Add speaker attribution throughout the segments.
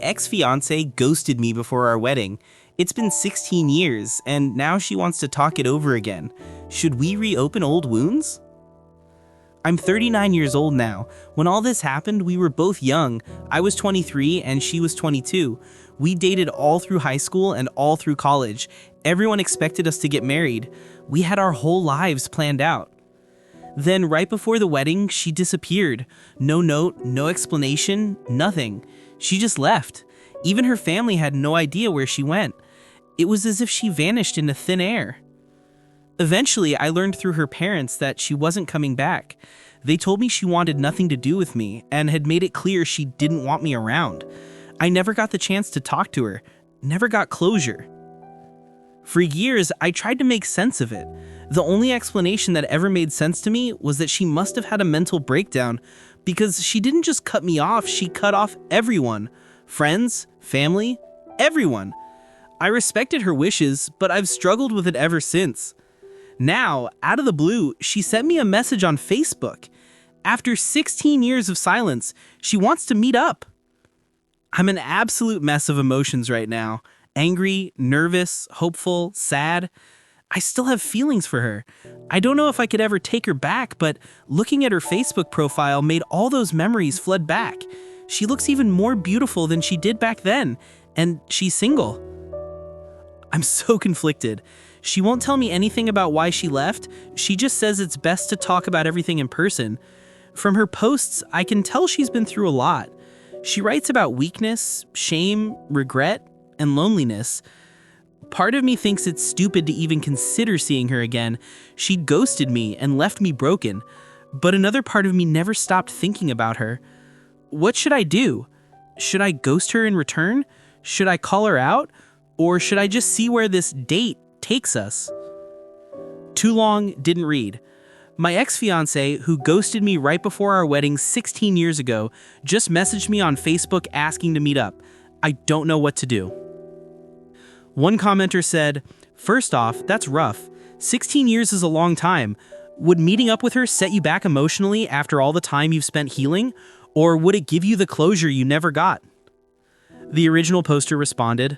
Speaker 1: ex-fiance ghosted me before our wedding. It's been 16 years, and now she wants to talk it over again. Should we reopen old wounds? I'm 39 years old now. When all this happened, we were both young. I was 23 and she was 22. We dated all through high school and all through college. Everyone expected us to get married. We had our whole lives planned out. Then right before the wedding, she disappeared. No note, no explanation, nothing. She just left. Even her family had no idea where she went. It was as if she vanished into thin air. Eventually, I learned through her parents that she wasn't coming back. They told me she wanted nothing to do with me and had made it clear she didn't want me around. I never got the chance to talk to her, never got closure. For years, I tried to make sense of it. The only explanation that ever made sense to me was that she must have had a mental breakdown because she didn't just cut me off, she cut off everyone. Friends, family, everyone. I respected her wishes, but I've struggled with it ever since. Now, out of the blue, she sent me a message on Facebook. After 16 years of silence, she wants to meet up. I'm an absolute mess of emotions right now. Angry, nervous, hopeful, sad. I still have feelings for her. I don't know if I could ever take her back, but looking at her Facebook profile made all those memories flood back. She looks even more beautiful than she did back then, and she's single. I'm so conflicted. She won't tell me anything about why she left. She just says it's best to talk about everything in person. From her posts, I can tell she's been through a lot. She writes about weakness, shame, regret, and loneliness. Part of me thinks it's stupid to even consider seeing her again. She'd ghosted me and left me broken. But another part of me never stopped thinking about her. What should I do? Should I ghost her in return? Should I call her out? Or should I just see where this date takes us? Too long, didn't read. My ex-fiance, who ghosted me right before our wedding 16 years ago, just messaged me on Facebook asking to meet up. I don't know what to do. One commenter said, "First off, that's rough. 16 years is a long time. Would meeting up with her set you back emotionally after all the time you've spent healing? Or would it give you the closure you never got?" The original poster responded,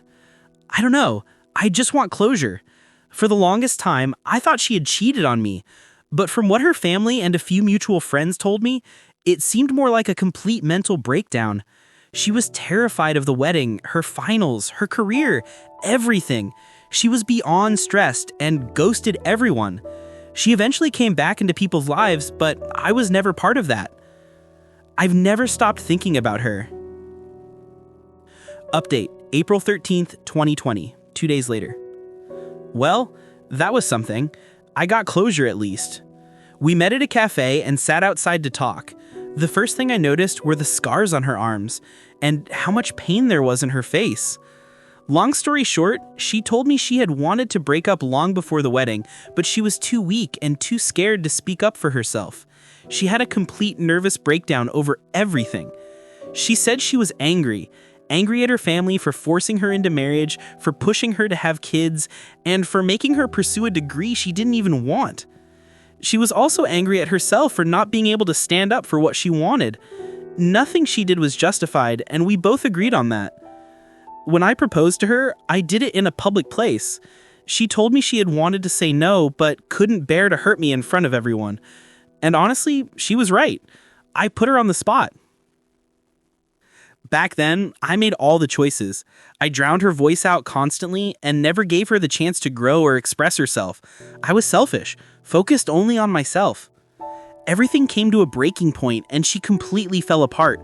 Speaker 1: "I don't know. I just want closure. For the longest time, I thought she had cheated on me. But from what her family and a few mutual friends told me, it seemed more like a complete mental breakdown. She was terrified of the wedding, her finals, her career, everything. She was beyond stressed and ghosted everyone. She eventually came back into people's lives, but I was never part of that. I've never stopped thinking about her." Update, April 13th, 2020, 2 days later. Well, that was something. I got closure at least. We met at a cafe and sat outside to talk. The first thing I noticed were the scars on her arms and how much pain there was in her face. Long story short, she told me she had wanted to break up long before the wedding, but she was too weak and too scared to speak up for herself. She had a complete nervous breakdown over everything. She said she was angry at her family for forcing her into marriage, for pushing her to have kids, and for making her pursue a degree she didn't even want. She was also angry at herself for not being able to stand up for what she wanted. Nothing she did was justified, and we both agreed on that. When I proposed to her, I did it in a public place. She told me she had wanted to say no, but couldn't bear to hurt me in front of everyone. And honestly, she was right. I put her on the spot. Back then, I made all the choices. I drowned her voice out constantly and never gave her the chance to grow or express herself. I was selfish, focused only on myself. Everything came to a breaking point and she completely fell apart.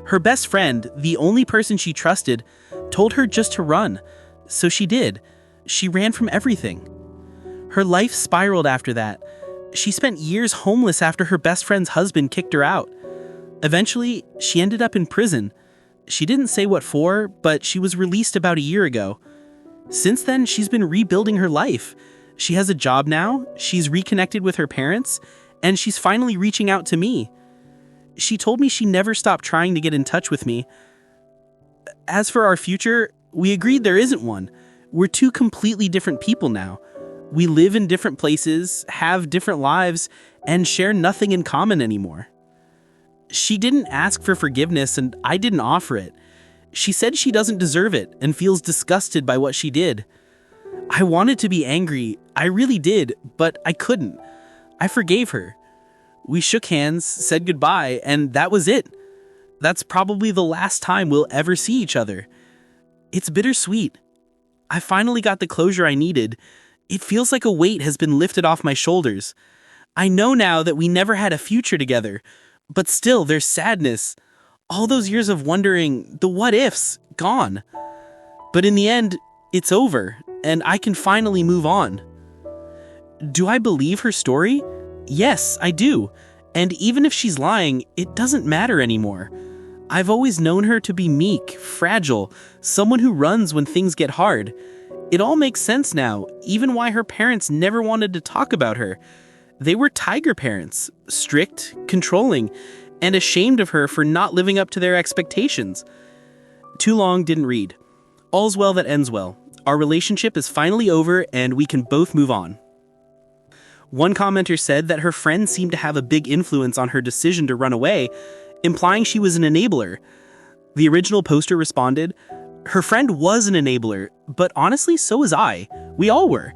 Speaker 1: Her best friend, the only person she trusted, told her just to run. So she did. She ran from everything. Her life spiraled after that. She spent years homeless after her best friend's husband kicked her out. Eventually, she ended up in prison. She didn't say what for, but she was released about a year ago. Since then, she's been rebuilding her life. She has a job now, she's reconnected with her parents, and she's finally reaching out to me. She told me she never stopped trying to get in touch with me. As for our future, we agreed there isn't one. We're two completely different people now. We live in different places, have different lives, and share nothing in common anymore. She didn't ask for forgiveness and I didn't offer it. She said she doesn't deserve it and feels disgusted by what she did. I wanted to be angry, I really did, but I couldn't. I forgave her. We shook hands, said goodbye, and that was it. That's probably the last time we'll ever see each other. It's bittersweet. I finally got the closure I needed. It feels like a weight has been lifted off my shoulders. I know now that we never had a future together, but still there's sadness. All those years of wondering, the what ifs, gone. But in the end, it's over, and I can finally move on. Do I believe her story? Yes, I do. And even if she's lying, it doesn't matter anymore. I've always known her to be meek, fragile, someone who runs when things get hard. It all makes sense now, even why her parents never wanted to talk about her. They were tiger parents, strict, controlling, and ashamed of her for not living up to their expectations. Too long, didn't read. All's well that ends well. Our relationship is finally over and we can both move on. One commenter said that her friend seemed to have a big influence on her decision to run away, implying she was an enabler. The original poster responded, "Her friend was an enabler, but honestly, so was I. We all were.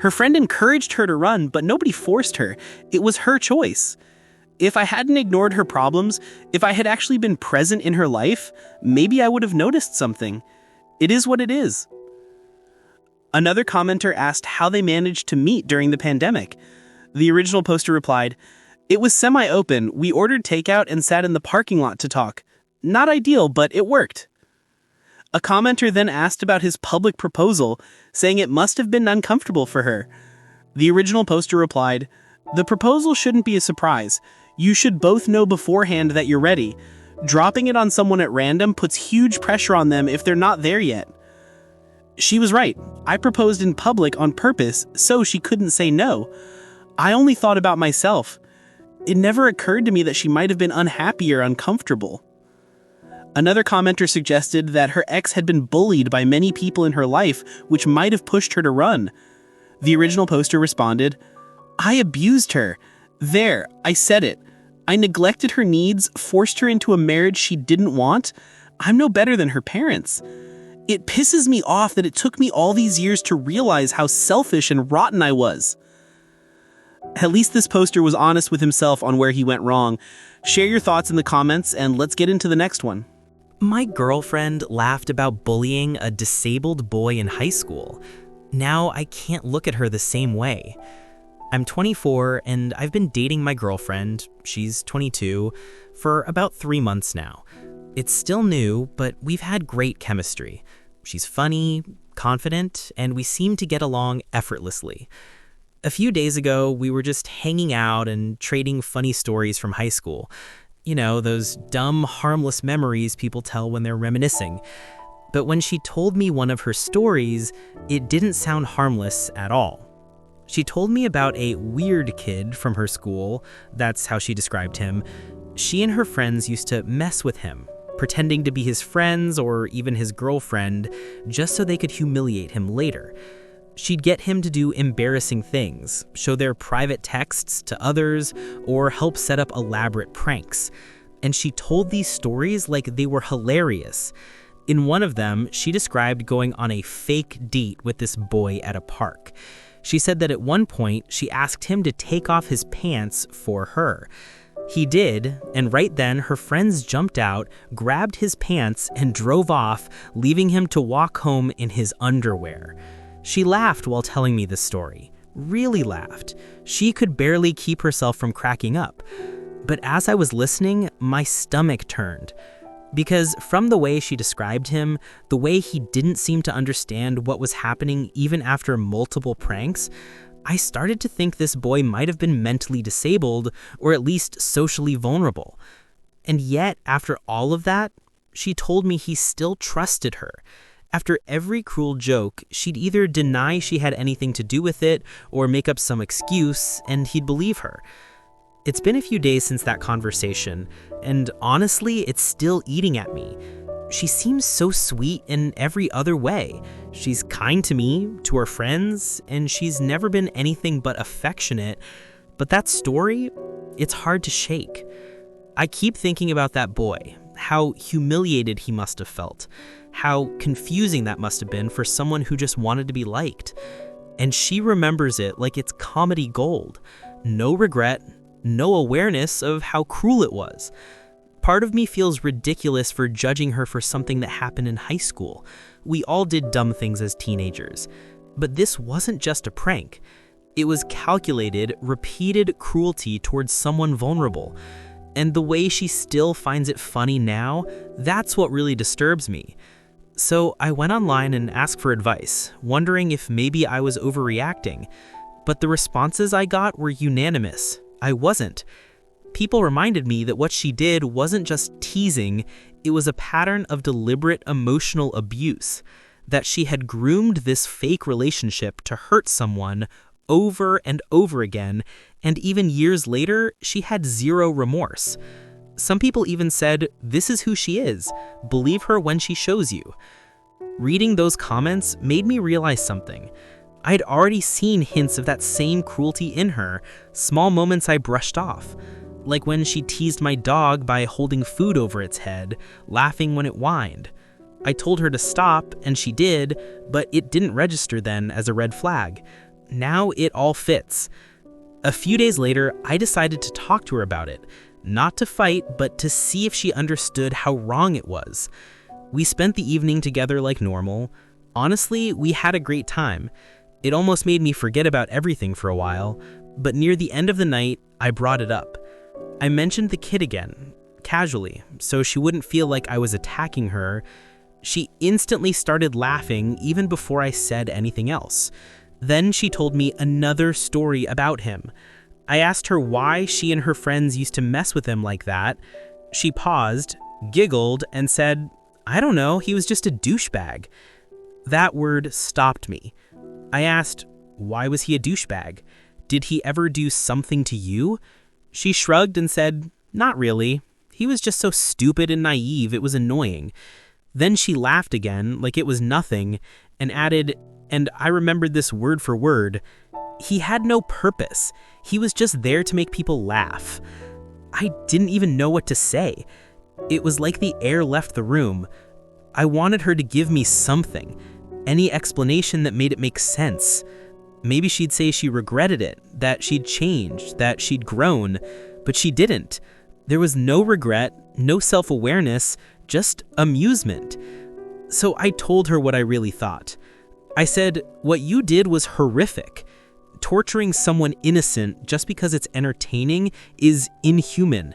Speaker 1: Her friend encouraged her to run, but nobody forced her. It was her choice. If I hadn't ignored her problems, if I had actually been present in her life, maybe I would have noticed something. It is what it is." Another commenter asked how they managed to meet during the pandemic. The original poster replied, "It was semi-open. We ordered takeout and sat in the parking lot to talk. Not ideal, but it worked." A commenter then asked about his public proposal, saying it must have been uncomfortable for her. The original poster replied, "The proposal shouldn't be a surprise. You should both know beforehand that you're ready. Dropping it on someone at random puts huge pressure on them if they're not there yet." She was right. I proposed in public on purpose so she couldn't say no. I only thought about myself. It never occurred to me that she might have been unhappy or uncomfortable. Another commenter suggested that her ex had been bullied by many people in her life, which might have pushed her to run. The original poster responded, "I abused her. There, I said it. I neglected her needs, forced her into a marriage she didn't want. I'm no better than her parents. It pisses me off that it took me all these years to realize how selfish and rotten I was." At least this poster was honest with himself on where he went wrong. Share your thoughts in the comments and let's get into the next one.
Speaker 2: My girlfriend laughed about bullying a disabled boy in high school. Now I can't look at her the same way. I'm 24 and I've been dating my girlfriend, she's 22, for about 3 months now. It's still new, but we've had great chemistry. She's funny, confident, and we seem to get along effortlessly. A few days ago, we were just hanging out and trading funny stories from high school. You know, those dumb, harmless memories people tell when they're reminiscing. But when she told me one of her stories, it didn't sound harmless at all. She told me about a weird kid from her school, that's how she described him. She and her friends used to mess with him, pretending to be his friends or even his girlfriend, just so they could humiliate him later. She'd get him to do embarrassing things, show their private texts to others, or help set up elaborate pranks. And she told these stories like they were hilarious. In one of them, she described going on a fake date with this boy at a park. She said that at one point, she asked him to take off his pants for her. He did, and right then her friends jumped out, grabbed his pants, and drove off, leaving him to walk home in his underwear. She laughed while telling me this story. Really laughed. She could barely keep herself from cracking up. But as I was listening, my stomach turned. Because from the way she described him, the way he didn't seem to understand what was happening even after multiple pranks, I started to think this boy might have been mentally disabled or at least socially vulnerable. And yet, after all of that, she told me he still trusted her. After every cruel joke, she'd either deny she had anything to do with it or make up some excuse, and he'd believe her. It's been a few days since that conversation, and honestly, it's still eating at me. She seems so sweet in every other way. She's kind to me, to her friends, and she's never been anything but affectionate. But that story, it's hard to shake. I keep thinking about that boy, how humiliated he must have felt, how confusing that must have been for someone who just wanted to be liked. And she remembers it like it's comedy gold. No regret, no awareness of how cruel it was. Part of me feels ridiculous for judging her for something that happened in high school. We all did dumb things as teenagers. But this wasn't just a prank. It was calculated, repeated cruelty towards someone vulnerable. And the way she still finds it funny now, that's what really disturbs me. So I went online and asked for advice, wondering if maybe I was overreacting. But the responses I got were unanimous. I wasn't. People reminded me that what she did wasn't just teasing, it was a pattern of deliberate emotional abuse. That she had groomed this fake relationship to hurt someone over and over again, and even years later, she had zero remorse. Some people even said, "This is who she is. Believe her when she shows you." Reading those comments made me realize something. I'd already seen hints of that same cruelty in her, small moments I brushed off. Like when she teased my dog by holding food over its head, laughing when it whined. I told her to stop, and she did, but it didn't register then as a red flag. Now it all fits. A few days later, I decided to talk to her about it. Not to fight, but to see if she understood how wrong it was. We spent the evening together like normal. Honestly, we had a great time. It almost made me forget about everything for a while, but near the end of the night, I brought it up. I mentioned the kid again, casually, so she wouldn't feel like I was attacking her. She instantly started laughing even before I said anything else. Then she told me another story about him. I asked her why she and her friends used to mess with him like that. She paused, giggled, and said, "I don't know, he was just a douchebag." That word stopped me. I asked, "Why was he a douchebag? Did he ever do something to you?" She shrugged and said, "Not really. He was just so stupid and naive, it was annoying." Then she laughed again, like it was nothing, and added, and I remembered this word for word, "He had no purpose. He was just there to make people laugh." I didn't even know what to say. It was like the air left the room. I wanted her to give me something, any explanation that made it make sense. Maybe she'd say she regretted it, that she'd changed, that she'd grown, but she didn't. There was no regret, no self-awareness, just amusement. So I told her what I really thought. I said, "What you did was horrific. Torturing someone innocent just because it's entertaining is inhuman.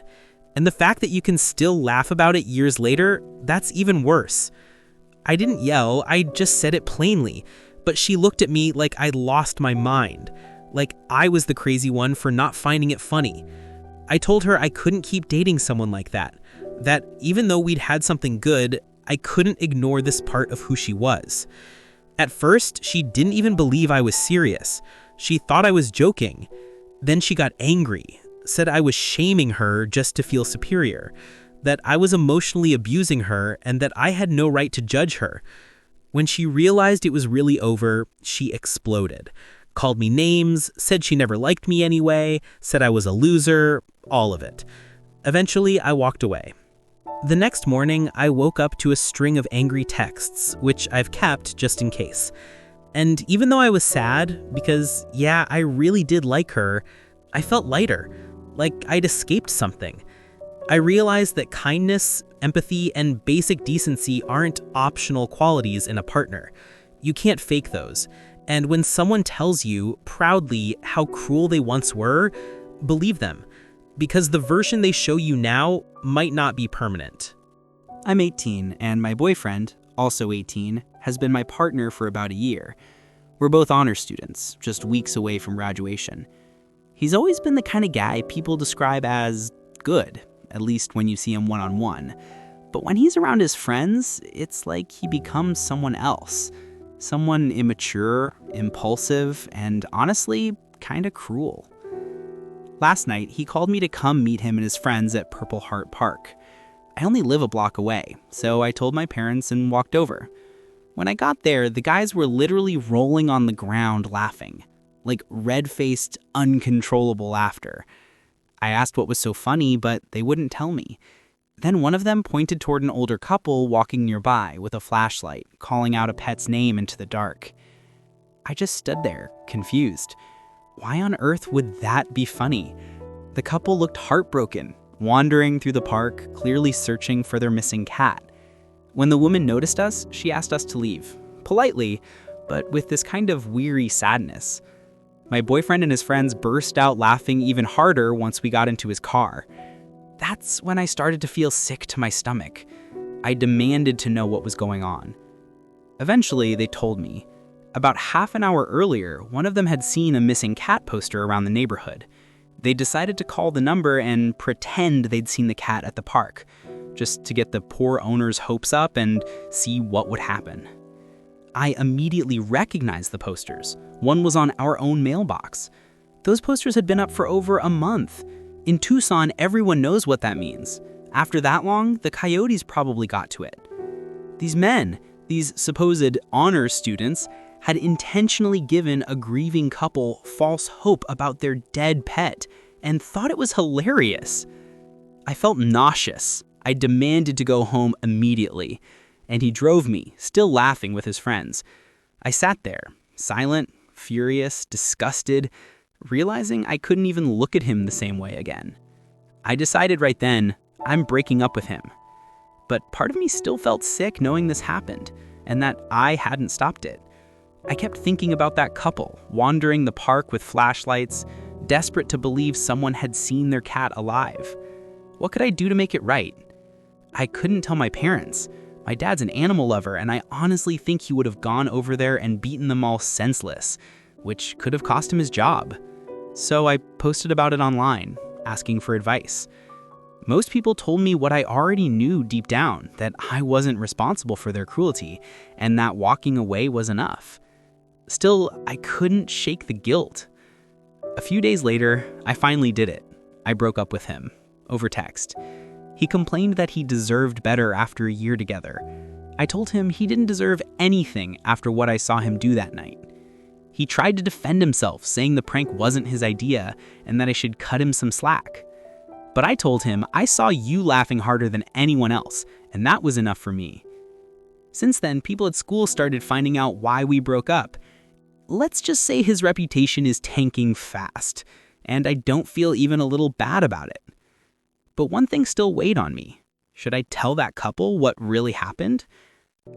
Speaker 2: And the fact that you can still laugh about it years later, that's even worse." I didn't yell, I just said it plainly, but she looked at me like I'd lost my mind, like I was the crazy one for not finding it funny. I told her I couldn't keep dating someone like that even though we'd had something good, I couldn't ignore this part of who she was. At first, she didn't even believe I was serious. She thought I was joking. Then she got angry, said I was shaming her just to feel superior, that I was emotionally abusing her, and that I had no right to judge her. When she realized it was really over, she exploded. Called me names, said she never liked me anyway, said I was a loser, all of it. Eventually, I walked away. The next morning, I woke up to a string of angry texts, which I've kept just in case. And even though I was sad, because yeah, I really did like her, I felt lighter, like I'd escaped something. I realized that kindness, empathy, and basic decency aren't optional qualities in a partner. You can't fake those. And when someone tells you, proudly, how cruel they once were, believe them. Because the version they show you now might not be permanent.
Speaker 1: I'm 18, and my boyfriend, also 18, has been my partner for about a year. We're both honor students, just weeks away from graduation. He's always been the kind of guy people describe as good, at least when you see him one-on-one. But when he's around his friends, it's like he becomes someone else. Someone immature, impulsive, and honestly, kinda cruel. Last night, he called me to come meet him and his friends at Purple Heart Park. I only live a block away, so I told my parents and walked over. When I got there, the guys were literally rolling on the ground laughing, like red-faced, uncontrollable laughter. I asked what was so funny, but they wouldn't tell me.
Speaker 3: Then one of them pointed toward an older couple walking nearby with a flashlight, calling out a pet's name into the dark. I just stood there, confused. Why on earth would that be funny? The couple looked heartbroken, wandering through the park, clearly searching for their missing cat. When the woman noticed us, she asked us to leave, politely, but with this kind of weary sadness. My boyfriend and his friends burst out laughing even harder once we got into his car. That's when I started to feel sick to my stomach. I demanded to know what was going on. Eventually, they told me. About half an hour earlier, one of them had seen a missing cat poster around the neighborhood. They decided to call the number and pretend they'd seen the cat at the park, just to get the poor owner's hopes up and see what would happen. I immediately recognized the posters. One was on our own mailbox. Those posters had been up for over a month. In Tucson, everyone knows what that means. After that long, the coyotes probably got to it. These men, these supposed honor students, had intentionally given a grieving couple false hope about their dead pet and thought it was hilarious. I felt nauseous. I demanded to go home immediately, and he drove me, still laughing with his friends. I sat there, silent, furious, disgusted, realizing I couldn't even look at him the same way again. I decided right then, I'm breaking up with him. But part of me still felt sick knowing this happened, and that I hadn't stopped it. I kept thinking about that couple, wandering the park with flashlights, desperate to believe someone had seen their cat alive. What could I do to make it right? I couldn't tell my parents. My dad's an animal lover, and I honestly think he would have gone over there and beaten them all senseless, which could have cost him his job. So I posted about it online, asking for advice. Most people told me what I already knew deep down, that I wasn't responsible for their cruelty, and that walking away was enough. Still, I couldn't shake the guilt. A few days later, I finally did it. I broke up with him, over text. He complained that he deserved better after a year together. I told him he didn't deserve anything after what I saw him do that night. He tried to defend himself, saying the prank wasn't his idea and that I should cut him some slack. But I told him I saw you laughing harder than anyone else, and that was enough for me. Since then, people at school started finding out why we broke up. Let's just say his reputation is tanking fast, and I don't feel even a little bad about it. But one thing still weighed on me. Should I tell that couple what really happened?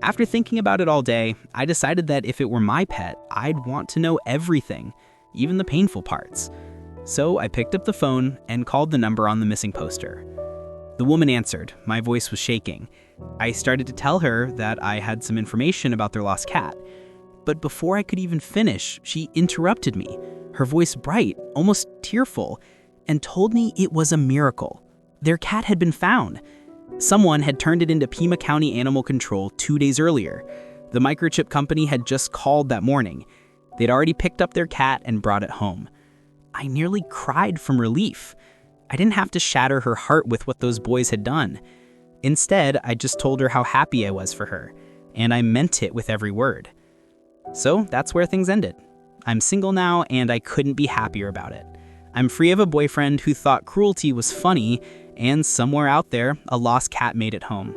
Speaker 3: After thinking about it all day, I decided that if it were my pet, I'd want to know everything, even the painful parts. So I picked up the phone and called the number on the missing poster. The woman answered. My voice was shaking. I started to tell her that I had some information about their lost cat. But before I could even finish, she interrupted me, her voice bright, almost tearful, and told me it was a miracle. Their cat had been found. Someone had turned it into Pima County Animal Control 2 days earlier. The microchip company had just called that morning. They'd already picked up their cat and brought it home. I nearly cried from relief. I didn't have to shatter her heart with what those boys had done. Instead, I just told her how happy I was for her, and I meant it with every word. So that's where things ended. I'm single now, and I couldn't be happier about it. I'm free of a boyfriend who thought cruelty was funny, and somewhere out there, a lost cat made it home.